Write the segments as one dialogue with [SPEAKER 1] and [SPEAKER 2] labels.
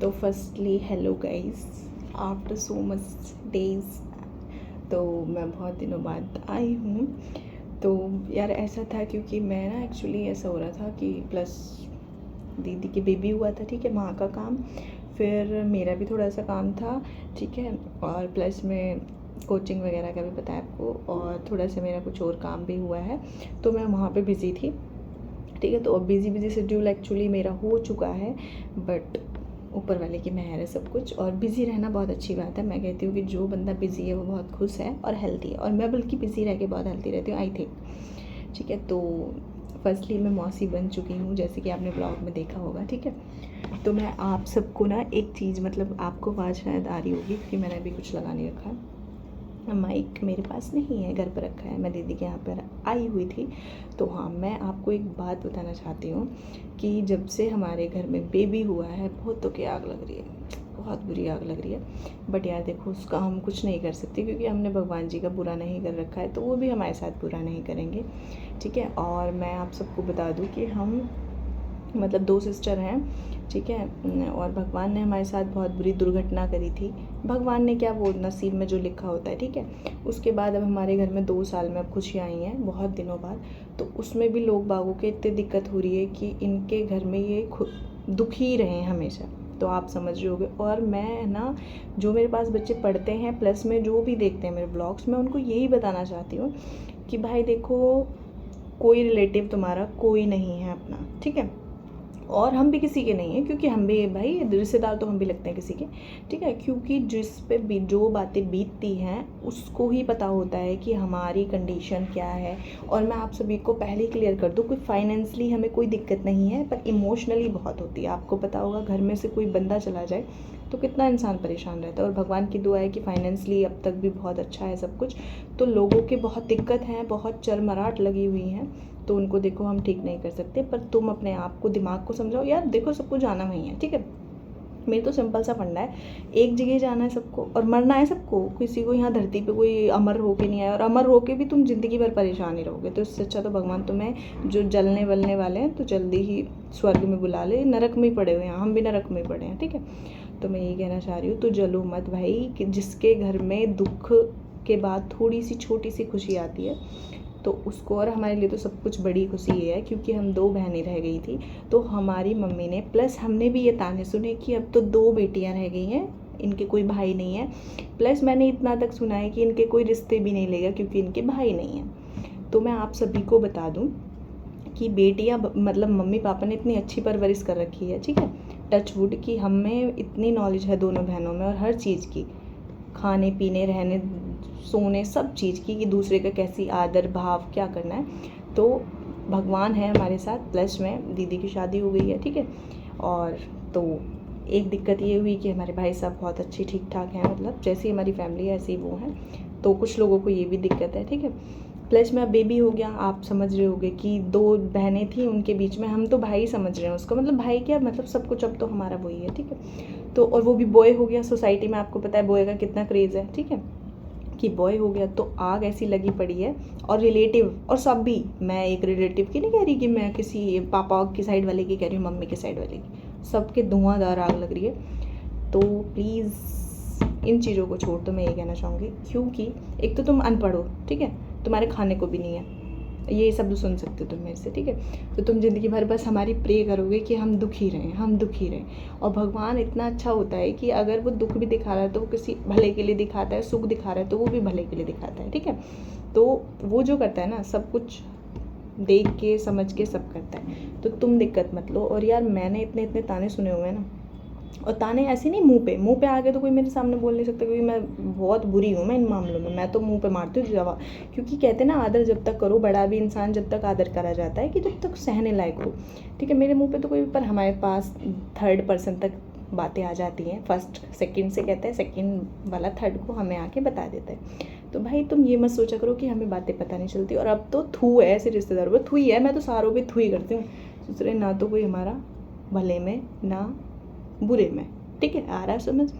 [SPEAKER 1] तो firstly hello guys, after so much days. तो मैं बहुत दिनों बाद आई हूँ। तो यार ऐसा था क्योंकि मैं ना एक्चुअली ऐसा हो रहा था कि प्लस दीदी की बेबी हुआ था, ठीक है, माँ का काम, फिर मेरा भी थोड़ा सा काम था, ठीक है, और प्लस में कोचिंग वगैरह का भी पता है आपको, और थोड़ा सा मेरा कुछ और काम भी हुआ है, तो मैं वहाँ पे बिज़ी थी, ठीक है। तो अब बिज़ी शेड्यूल एक्चुअली मेरा हो चुका है, बट ऊपर वाले की मेहर है सब कुछ। और बिज़ी रहना बहुत अच्छी बात है। मैं कहती हूँ कि जो बंदा बिज़ी है वो बहुत खुश है और हेल्दी है, और मैं बल्कि बिज़ी रह के बहुत हेल्दी रहती हूँ, आई थिंक, ठीक है। तो फर्स्टली मैं मौसी बन चुकी हूँ, जैसे कि आपने ब्लॉग में देखा होगा, ठीक है। तो मैं आप सबको ना एक चीज़, मतलब आपको आवाज़ शायद आ रही होगी क्योंकि मैंने अभी कुछ लगा नहीं रखा, माइक मेरे पास नहीं है, घर पर रखा है, मैं दीदी के यहाँ पर आई हुई थी। तो हाँ, मैं आपको एक बात बताना चाहती हूँ कि जब से हमारे घर में बेबी हुआ है, बहुतों की आग लग रही है, बहुत बुरी आग लग रही है। बट यार देखो, उसका हम कुछ नहीं कर सकते क्योंकि हमने भगवान जी का बुरा नहीं कर रखा है, तो वो भी हमारे साथ बुरा नहीं करेंगे, ठीक है। और मैं आप सबको बता दूँ कि हम मतलब 2 सिस्टर हैं, ठीक है, और भगवान ने हमारे साथ बहुत बुरी दुर्घटना करी थी। भगवान ने क्या, वो नसीब में जो लिखा होता है, ठीक है। उसके बाद अब हमारे घर में 2 साल में अब खुशियाँ आई हैं, बहुत दिनों बाद। तो उसमें भी लोग बागों के इतनी दिक्कत हो रही है कि इनके घर में ये दुखी रहें हमेशा, तो आप समझ रहे होगे। और मैं ना, जो मेरे पास बच्चे पढ़ते हैं प्लस में जो भी देखते हैं मेरे ब्लॉग्स, मैं उनको यही बताना चाहती हूँ कि भाई देखो, कोई रिलेटिव तुम्हारा कोई नहीं है अपना, ठीक है। और हम भी किसी के नहीं हैं, क्योंकि हम भी भाई रिश्तेदार तो हम भी लगते हैं किसी के, ठीक है। क्योंकि जिस पे भी जो बातें बीतती हैं उसको ही पता होता है कि हमारी कंडीशन क्या है। और मैं आप सभी को पहले ही क्लियर कर दूँ, कोई फाइनेंशली हमें कोई दिक्कत नहीं है, पर इमोशनली बहुत होती है। आपको पता होगा, घर में से कोई बंदा चला जाए तो कितना इंसान परेशान रहता है। और भगवान की दुआ है कि फाइनेंशली अब तक भी बहुत अच्छा है सब कुछ। तो लोगों के बहुत दिक्कत हैं, बहुत चरमराहट लगी हुई हैं, तो उनको देखो हम ठीक नहीं कर सकते, पर तुम अपने आप को, दिमाग को समझाओ यार, देखो सबको जाना वहीं है, ठीक है। मेरी तो सिंपल सा फंडा है, एक जगह जाना है सबको और मरना है सबको। किसी को यहाँ धरती पे कोई अमर होके नहीं आया, और अमर होके भी तुम ज़िंदगी भर परेशान ही रहोगे। तो इससे अच्छा तो भगवान तुम्हें, जो जलने वलने वाले हैं, तो जल्दी ही स्वर्ग में बुला ले। नरक में ही पड़े हुए हैं, हम भी नरक में ही पड़े हैं, ठीक है। तो मैं यही कहना चाह रही हूँ, तो जलो मत भाई, कि जिसके घर में दुख के बाद थोड़ी सी छोटी सी खुशी आती है तो उसको, और हमारे लिए तो सब कुछ बड़ी खुशी ये है क्योंकि हम 2 बहनें रह गई थी। तो हमारी मम्मी ने, प्लस हमने भी ये ताने सुने कि अब तो 2 बेटियां रह गई हैं, इनके कोई भाई नहीं है। प्लस मैंने इतना तक सुना है कि इनके कोई रिश्ते भी नहीं लेगा क्योंकि इनके भाई नहीं हैं। तो मैं आप सभी को बता दूं कि बेटियां, मतलब मम्मी पापा ने इतनी अच्छी परवरिश कर रखी है, ठीक है, टच वुड, कि हमें इतनी नॉलेज है दोनों बहनों में, और हर चीज़ की, खाने पीने, रहने सोने, सब चीज़ की, कि दूसरे का कैसी आदर भाव क्या करना है। तो भगवान है हमारे साथ, प्लस में दीदी की शादी हो गई है, ठीक है। और तो एक दिक्कत ये हुई कि हमारे भाई साहब बहुत अच्छे ठीक ठाक हैं, मतलब जैसी हमारी फैमिली है ऐसी वो हैं। तो कुछ लोगों को ये भी दिक्कत है, ठीक है। प्लस में अब बेबी हो गया, आप समझ रहे होगे कि 2 बहनें थी, उनके बीच में हम तो भाई समझ रहे हैं उसको, मतलब भाई क्या, मतलब सब कुछ अब तो हमारा वही है, ठीक है। तो और वो भी बॉय हो गया। सोसाइटी में आपको पता है बॉय का कितना क्रेज़ है, ठीक है, कि बॉय हो गया तो आग ऐसी लगी पड़ी है। और रिलेटिव और सब भी, मैं एक रिलेटिव की नहीं कह रही कि मैं किसी पापा की साइड वाले की कह रही हूँ, मम्मी की साइड वाले की, सबके धुआंधार आग लग रही है। तो प्लीज़ इन चीज़ों को छोड़ दो, मैं ये कहना चाहूँगी, क्योंकि एक तो तुम अनपढ़ हो, ठीक है, तुम्हारे खाने को भी नहीं है, ये शब्द सुन सकते हो तुम मेरे से, ठीक है। तो तुम ज़िंदगी भर बस हमारी प्रे करोगे कि हम दुखी रहें, हम दुखी रहें। और भगवान इतना अच्छा होता है कि अगर वो दुख भी दिखा रहा है तो वो किसी भले के लिए दिखाता है, सुख दिखा रहा है तो वो भी भले के लिए दिखाता है, ठीक है। तो वो जो करता है ना, सब कुछ देख के समझ के सब करता है, तो तुम दिक्कत मत लो। और यार मैंने इतने इतने ताने सुने हुए हैं ना, और ताने ऐसे नहीं मुंह पे आ गए तो कोई मेरे सामने बोल नहीं सकता, क्योंकि मैं बहुत बुरी हूँ, मैं इन मामलों में, मैं तो मुंह पे मारती हूँ जवाब। क्योंकि कहते हैं ना, आदर जब तक करो, बड़ा भी इंसान जब तक आदर करा जाता है कि जब तक सहने लायक हो, ठीक है। मेरे मुंह पे तो कोई, पर हमारे पास 3rd पर्सन तक बातें आ जाती हैं, फर्स्ट सेकंड से कहता है, सेकंड वाला थर्ड को हमें आके बता देता है। तो भाई तुम ये मत सोचा करो कि हमें बातें पता नहीं चलती। और अब तो थू है, ऐसे रिश्तेदारों पर थू ही है, मैं तो सारों पे थू ही करती हूँ। दूसरे ना तो कोई हमारा भले में ना बुरे में, ठीक है, आ रहा है समझ।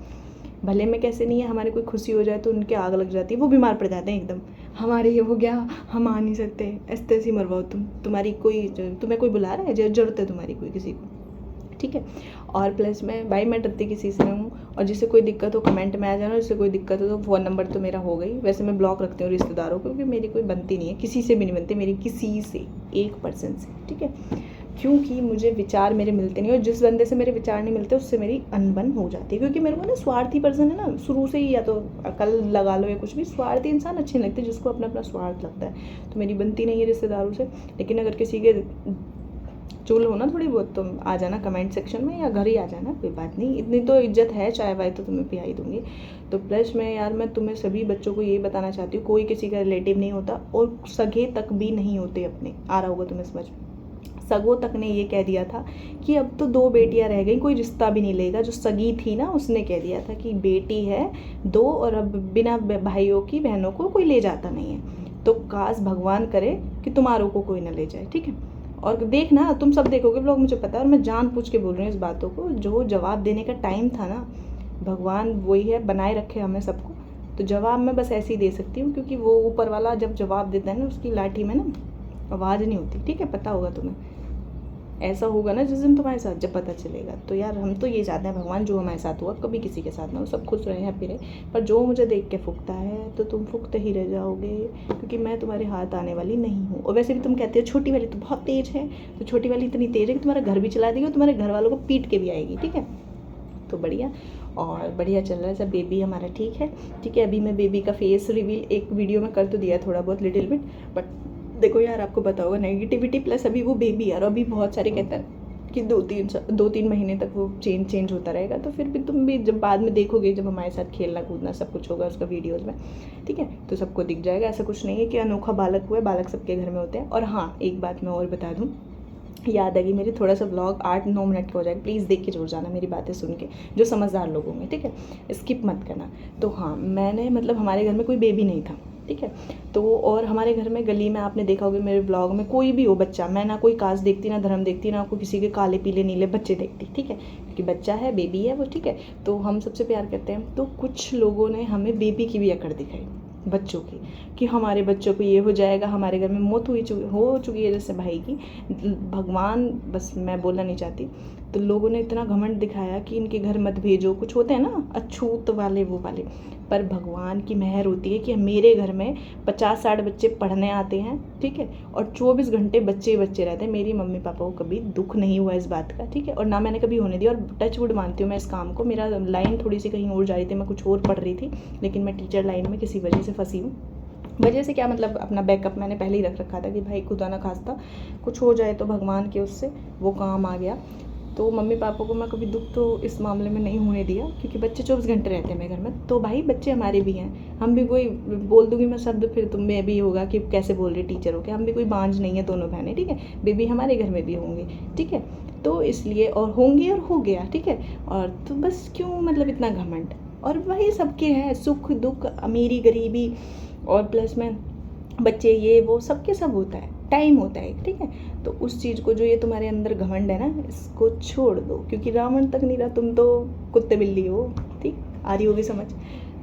[SPEAKER 1] भले में कैसे नहीं है, हमारी कोई खुशी हो जाए तो उनके आग लग जाती है, वो बीमार पड़ जाते हैं एकदम, हमारे ये हो गया, हम आ नहीं सकते, ऐसे तैसे मरवाओ तुम्हारी कोई, तुम्हें कोई बुला रहा है, जरूरत है तुम्हारी कोई किसी को, ठीक है। और प्लस में भाई मैं डरती किसी से नहीं हूँ, और जिससे कोई दिक्कत हो कमेंट में आ जाना, जिससे कोई दिक्कत हो तो फ़ोन नंबर तो मेरा हो गई। वैसे मैं ब्लॉक रखती हूँ रिश्तेदारों को, क्योंकि मेरी कोई बनती नहीं है, किसी से भी नहीं बनती मेरी, किसी से, 1% से, ठीक है। क्योंकि मुझे विचार मेरे मिलते नहीं, और जिस बंदे से मेरे विचार नहीं मिलते उससे मेरी अनबन हो जाती है। क्योंकि मेरे को ना स्वार्थी पर्सन है ना शुरू से ही, या तो अकल लगा लो या कुछ भी, स्वार्थी इंसान अच्छे नहीं लगते, जिसको अपना अपना स्वार्थ लगता है। तो मेरी बनती नहीं है रिश्तेदारों से। लेकिन अगर किसी के चुल हो ना थोड़ी बहुत, तो आ जाना कमेंट सेक्शन में या घर ही आ जाना, कोई बात नहीं, इतनी तो इज्जत है, चाय वाय तो तुम्हें पिया ही दूंगी। तो प्लस में यार मैं तुम्हें सभी बच्चों को यही बताना चाहती हूँ, कोई किसी का रिलेटिव नहीं होता, और सगे तक भी नहीं होते अपने। आ रहा होगा तुम्हें समझ में। सगों तक ने ये कह दिया था कि अब तो 2 बेटियां रह गई, कोई रिश्ता भी नहीं लेगा। जो सगी थी ना उसने कह दिया था कि बेटी है 2, और अब बिना भाइयों की बहनों को कोई ले जाता नहीं है। तो काश भगवान करे कि तुम्हारों को कोई ना ले जाए, ठीक है। और देखना तुम सब देखोगे ब्लॉग, मुझे पता है, और मैं जान पूछ के बोल रही हूँ इस बातों को। जो जवाब देने का टाइम था ना, भगवान वही है, बनाए रखे हमें सबको। तो जवाब मैं बस ऐसे ही दे सकती हूँ, क्योंकि वो ऊपर वाला जब जवाब देता है ना, उसकी लाठी में ना आवाज़ नहीं होती, ठीक है, पता होगा तुम्हें। ऐसा होगा ना जिस दिन तुम्हारे साथ जब पता चलेगा। तो यार हम तो ये चाहते हैं भगवान जो हमारे साथ हुआ कभी किसी के साथ ना हो, सब खुश रहे, हैप्पी रहे। पर जो मुझे देख के फूकता है तो तुम फूकते ही रह जाओगे, क्योंकि मैं तुम्हारे हाथ आने वाली नहीं हूँ। और वैसे भी तुम कहते हो छोटी वाली तो बहुत तेज़ है, तो छोटी वाली इतनी तेज़ है कि तुम्हारा घर भी चला देगी और तुम्हारे घर वालों को पीट के भी आएगी, ठीक है। तो बढ़िया, और बढ़िया चल रहा है सब। बेबी हमारा ठीक है, ठीक है। अभी मैं बेबी का फेस रिवील एक वीडियो में कर तो दिया थोड़ा बहुत, लिटिल बिट, बट देखो यार आपको पता होगा नेगेटिविटी प्लस अभी वो बेबी यार, अभी बहुत सारे कहते हैं कि 2-3 महीने तक वो चेंज होता रहेगा। तो फिर भी तुम भी जब बाद में देखोगे, जब हमारे साथ खेलना कूदना सब कुछ होगा उसका वीडियोज़ में, ठीक है, तो सबको दिख जाएगा। ऐसा कुछ नहीं है कि अनोखा बालक हुआ है, बालक सबके घर में होते हैं। और हाँ, एक बात मैं और बता दूँ, याद आ गई मेरी, थोड़ा सा व्लॉग 8-9 मिनट का हो जाएगा, प्लीज़ देख के जरूर जाना मेरी बातें सुन के, जो समझदार लोग होंगे, ठीक है, स्किप मत करना। तो हाँ, मैंने मतलब हमारे घर में कोई बेबी नहीं था, ठीक है। तो और हमारे घर में गली में आपने देखा होगा मेरे ब्लॉग में, कोई भी हो बच्चा, मैं ना कोई कास्ट देखती, ना धर्म देखती, ना कोई किसी के काले पीले नीले बच्चे देखती, ठीक है, क्योंकि बच्चा है, बेबी है वो, ठीक है। तो हम सबसे प्यार करते हैं। तो कुछ लोगों ने हमें बेबी की भी अकड़ दिखाई, बच्चों की, कि हमारे बच्चों को ये हो जाएगा, हमारे घर में मौत हो चुकी है जैसे भाई की। भगवान, बस मैं बोलना नहीं चाहती। तो लोगों ने इतना घमंड दिखाया कि इनके घर मत भेजो, कुछ होते हैं ना अछूत वाले वो वाले। पर भगवान की मेहर होती है कि मेरे घर में 50-60 बच्चे पढ़ने आते हैं, ठीक है, और 24 घंटे बच्चे रहते हैं। मेरी मम्मी पापा को कभी दुख नहीं हुआ इस बात का, ठीक है, और ना मैंने कभी होने दिया। और टच वुड मानती हूँ मैं इस काम को। मेरा लाइन थोड़ी सी कहीं और जा रही थी, मैं कुछ और पढ़ रही थी, लेकिन मैं टीचर लाइन में किसी वजह से फंसी हूँ। वजह से क्या मतलब, अपना बैकअप मैंने पहले ही रख रखा था कि भाई खुदा ना खास्ता कुछ हो जाए तो भगवान के उससे वो काम आ गया। तो मम्मी पापा को मैं कभी दुख तो इस मामले में नहीं होने दिया, क्योंकि बच्चे 24 घंटे रहते हैं मेरे घर में। तो भाई बच्चे हमारे भी हैं, हम भी कोई, बोल दूंगी मैं शब्द फिर तुम में भी होगा कि कैसे बोल रही टीचर हो के, हम भी कोई बांझ नहीं है, दोनों बहनें, ठीक है। बेबी हमारे घर में भी होंगे, ठीक है। तो इसलिए, और होंगे, और हो गया, ठीक है। और तो बस क्यों मतलब इतना घमंड। और वही सबके हैं, सुख दुख, अमीरी गरीबी, और प्लस में बच्चे, ये वो सबके सब होता है, टाइम होता है, ठीक है। तो उस चीज़ को, जो ये तुम्हारे अंदर घमंड है ना, इसको छोड़ दो, क्योंकि रावण तक नहीं रहा, तुम तो कुत्ते बिल्ली हो, ठीक, आ रही होगी समझ।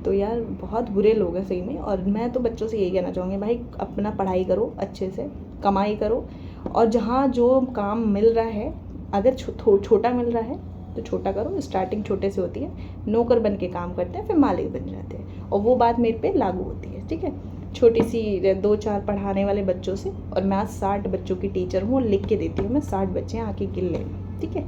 [SPEAKER 1] तो यार बहुत बुरे लोग हैं सही में। और मैं तो बच्चों से यही कहना चाहूँगी, भाई अपना पढ़ाई करो, अच्छे से कमाई करो, और जहाँ जो काम मिल रहा है, अगर छोटा मिल रहा है तो छोटा करो, स्टार्टिंग छोटे से होती है। नौकर बन के काम करते हैं, फिर मालिक बन जाते हैं, और वो बात मेरे पे लागू होती है, ठीक है। छोटी सी 2-4 पढ़ाने वाले बच्चों से, और मैं आज 60 बच्चों की टीचर हूँ, लिख के देती हूँ मैं, 60 बच्चे आके गिन लेना, ठीक है।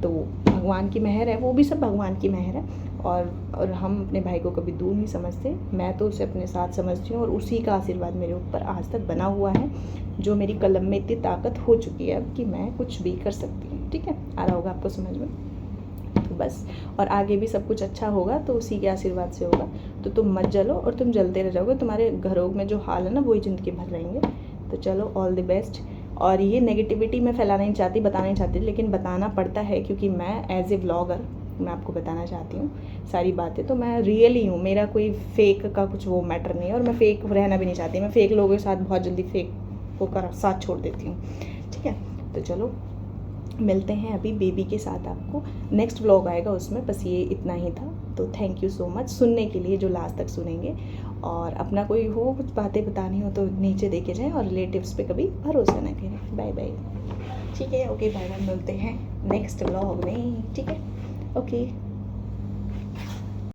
[SPEAKER 1] तो भगवान की मेहर है, वो भी सब भगवान की मेहर है। और हम अपने भाई को कभी दूर नहीं समझते, मैं तो उसे अपने साथ समझती हूँ, और उसी का आशीर्वाद मेरे ऊपर आज तक बना हुआ है, जो मेरी कलम में इतनी ताकत हो चुकी है अब कि मैं कुछ भी कर सकती हूँ, ठीक है। आ रहा होगा आपको समझ में। तो बस, और आगे भी सब कुछ अच्छा होगा तो उसी के आशीर्वाद से होगा। तो तुम मत जलो, और तुम जलते रह जाओगे, तुम्हारे घरों में जो हाल है ना वही ज़िंदगी भर रहेंगे। तो चलो, ऑल द बेस्ट। और ये नेगेटिविटी मैं फैलाना नहीं चाहती, बताना नहीं चाहती, लेकिन बताना पड़ता है, क्योंकि मैं एज ए व्लॉगर मैं आपको बताना चाहती हूँ सारी बातें। तो मैं रियल ही हूँ, मेरा कोई फेक का कुछ वो मैटर नहीं है, और मैं फेक रहना भी नहीं चाहती। मैं फेक लोगों के साथ बहुत जल्दी फेक होकर साथ छोड़ देती हूँ, ठीक है। तो चलो मिलते हैं अभी बेबी के साथ, आपको नेक्स्ट व्लॉग आएगा उसमें, बस ये इतना ही था। तो थैंक यू सो मच सुनने के लिए, जो लास्ट तक सुनेंगे। और अपना कोई हो कुछ बातें बतानी हो तो नीचे देखे जाएं, और रिलेटिव्स पे कभी भरोसा ना करें। Bye bye. ठीक है, ओके बाय बाय, मिलते हैं नेक्स्ट व्लॉग में, ठीक है, ओके।